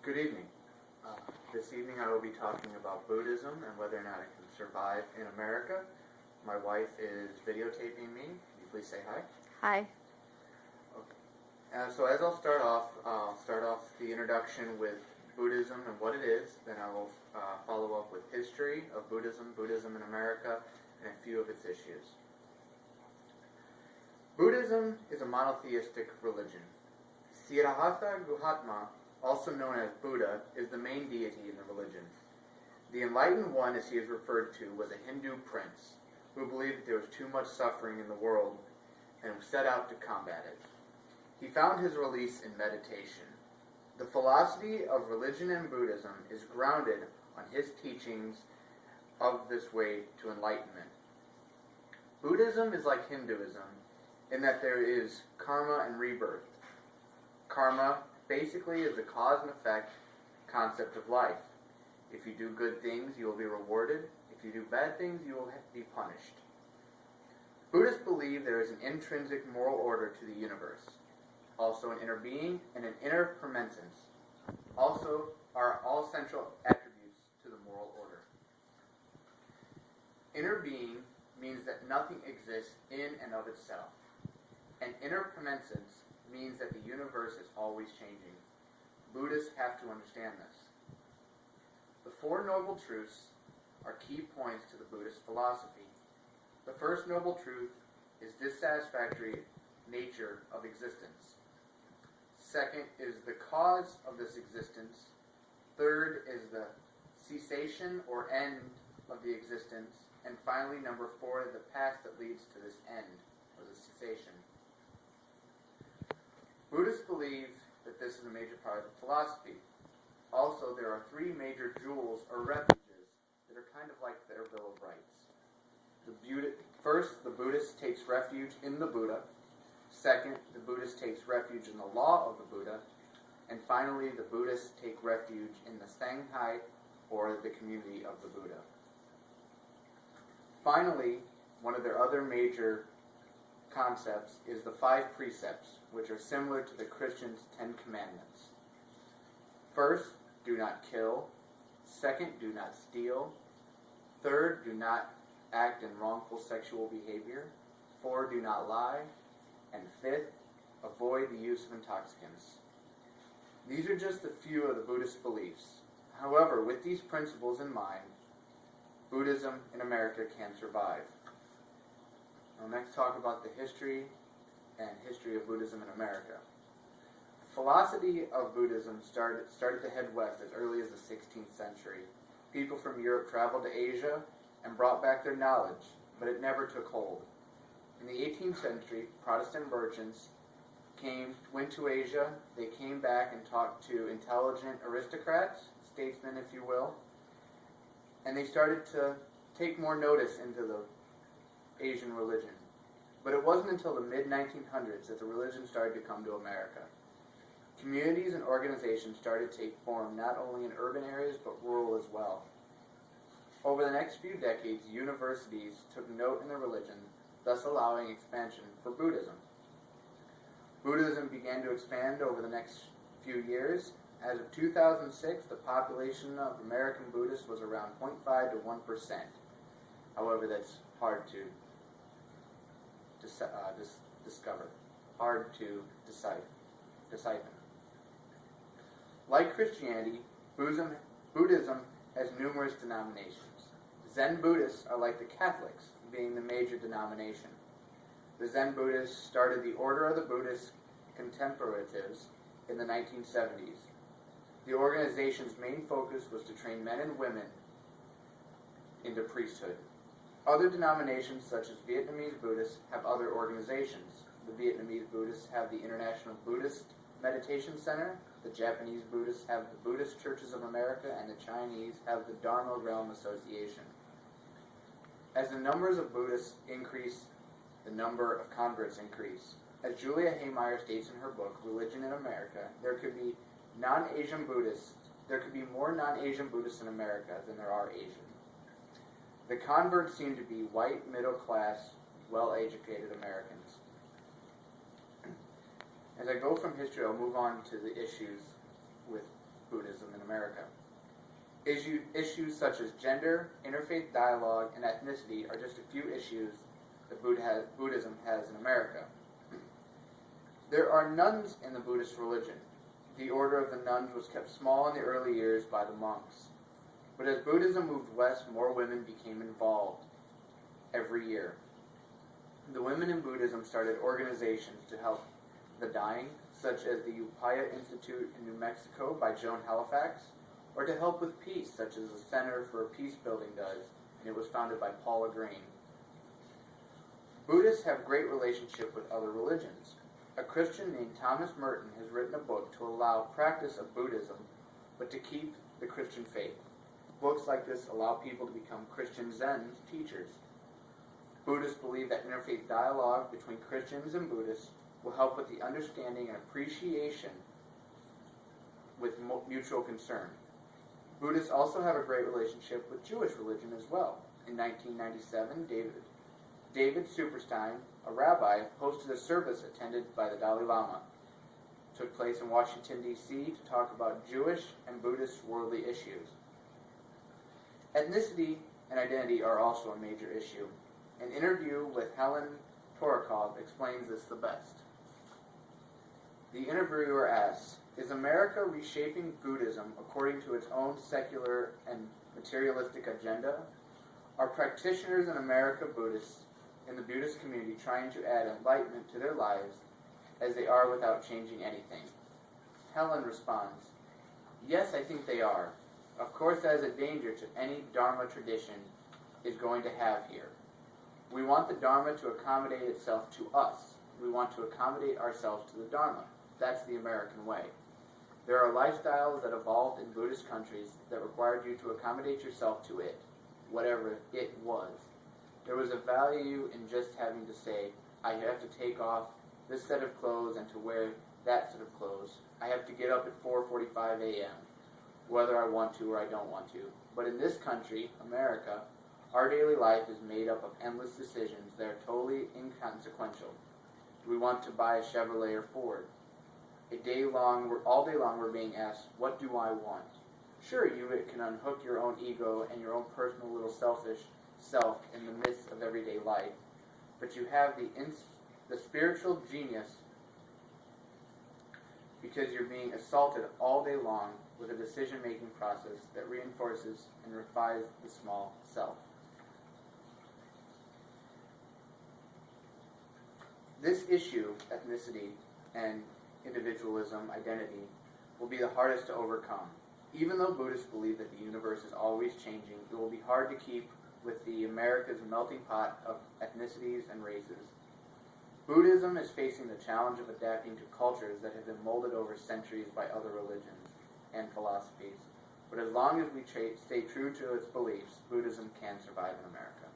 Good evening. This evening I will be talking about Buddhism and whether or not it can survive in America. My wife is videotaping me. Can you please say hi? Hi. Okay. So as I'll start off the introduction with Buddhism and what it is. Then I will follow up with history of Buddhism, Buddhism in America, and a few of its issues. Buddhism is a monotheistic religion. Siddhartha Gautama, also known as Buddha, is the main deity in the religion. The Enlightened One, as he is referred to, was a Hindu prince who believed that there was too much suffering in the world and set out to combat it. He found his release in meditation. The philosophy of religion and Buddhism is grounded on his teachings of this way to enlightenment. Buddhism is like Hinduism in that there is karma and rebirth. Karma basically is the cause and effect concept of life. If you do good things, you will be rewarded. If you do bad things, you will be punished. Buddhists believe there is an intrinsic moral order to the universe, also an inner being and an inner permanence. Also are all central attributes to the moral order. Inner being means that nothing exists in and of itself. And inner permanence means that the universe is always changing. Buddhists have to understand this. The Four Noble Truths are key points to the Buddhist philosophy. The first noble truth is dissatisfactory nature of existence. Second is the cause of this existence. Third is the cessation or end of the existence. And finally, number 4, the path that leads to this end, or the cessation. Buddhists believe that this is a major part of the philosophy. Also, there are 3 major jewels or refuges that are kind of like their Bill of Rights. First, the Buddhist takes refuge in the Buddha. Second, the Buddhist takes refuge in the law of the Buddha. And finally, the Buddhists take refuge in the Sangha, or the community of the Buddha. Finally, one of their other major concepts is the 5 precepts, which are similar to the Christians' 10 commandments. First, do not kill. Second, do not steal. Third, do not act in wrongful sexual behavior. 4, do not lie. And 5th, avoid the use of intoxicants. These are just a few of the Buddhist beliefs. However, with these principles in mind, Buddhism in America can survive. I'll next talk about the history of Buddhism in America. The philosophy of Buddhism started to head west as early as the 16th century. People from Europe traveled to Asia and brought back their knowledge, but it never took hold. In the 18th century, Protestant merchants went to Asia. They came back and talked to intelligent aristocrats, statesmen if you will, and they started to take more notice into the Asian religion. But it wasn't until the mid-1900s that the religion started to come to America. Communities and organizations started to take form not only in urban areas but rural as well. Over the next few decades, universities took note in the religion, thus allowing expansion for Buddhism. Buddhism began to expand over the next few years. As of 2006, the population of American Buddhists was around 0.5 to 1%. However, that's hard to discover, hard to decipher. Like Christianity, Buddhism has numerous denominations. Zen Buddhists are like the Catholics, being the major denomination. The Zen Buddhists started the Order of the Buddhist Contemplatives in the 1970s. The organization's main focus was to train men and women into priesthood. Other denominations, such as Vietnamese Buddhists, have other organizations. The Vietnamese Buddhists have the International Buddhist Meditation Center, the Japanese Buddhists have the Buddhist Churches of America, and the Chinese have the Dharma Realm Association. As the numbers of Buddhists increase, the number of converts increase. As Julia Haymeyer states in her book, Religion in America, there could be more non-Asian Buddhists in America than there are Asian. The converts seem to be white, middle-class, well-educated Americans. As I go from history, I'll move on to the issues with Buddhism in America. Issues such as gender, interfaith dialogue, and ethnicity are just a few issues that Buddhism has in America. There are nuns in the Buddhist religion. The order of the nuns was kept small in the early years by the monks. But as Buddhism moved west, more women became involved every year. The women in Buddhism started organizations to help the dying, such as the Upaya Institute in New Mexico by Joan Halifax, or to help with peace, such as the Center for Peace Building does, and it was founded by Paula Green. Buddhists have great relationship with other religions. A Christian named Thomas Merton has written a book to allow practice of Buddhism, but to keep the Christian faith. Books like this allow people to become Christian Zen teachers. Buddhists believe that interfaith dialogue between Christians and Buddhists will help with the understanding and appreciation with mutual concern. Buddhists also have a great relationship with Jewish religion as well. In 1997, David Superstein, a rabbi, hosted a service attended by the Dalai Lama. It took place in Washington, D.C. to talk about Jewish and Buddhist worldly issues. Ethnicity and identity are also a major issue. An interview with Helen Torakov explains this the best. The interviewer asks, "Is America reshaping Buddhism according to its own secular and materialistic agenda? Are practitioners in America Buddhists in the Buddhist community trying to add enlightenment to their lives as they are without changing anything?" Helen responds, "Yes, I think they are. Of course, that is a danger to any Dharma tradition is going to have here. We want the Dharma to accommodate itself to us. We want to accommodate ourselves to the Dharma. That's the American way. There are lifestyles that evolved in Buddhist countries that required you to accommodate yourself to it, whatever it was. There was a value in just having to say, I have to take off this set of clothes and to wear that set of clothes. I have to get up at 4:45 a.m., whether I want to or I don't want to. But in this country, America, our daily life is made up of endless decisions that are totally inconsequential. Do we want to buy a Chevrolet or Ford? All day long we're being asked, what do I want? Sure, you can unhook your own ego and your own personal little selfish self in the midst of everyday life, but you have the spiritual genius because you're being assaulted all day long with a decision-making process that reinforces and refines the small self. This issue, ethnicity and individualism, identity, will be the hardest to overcome. Even though Buddhists believe that the universe is always changing, it will be hard to keep with the America's melting pot of ethnicities and races. Buddhism is facing the challenge of adapting to cultures that have been molded over centuries by other religions and philosophies. But as long as we stay true to its beliefs, Buddhism can survive in America.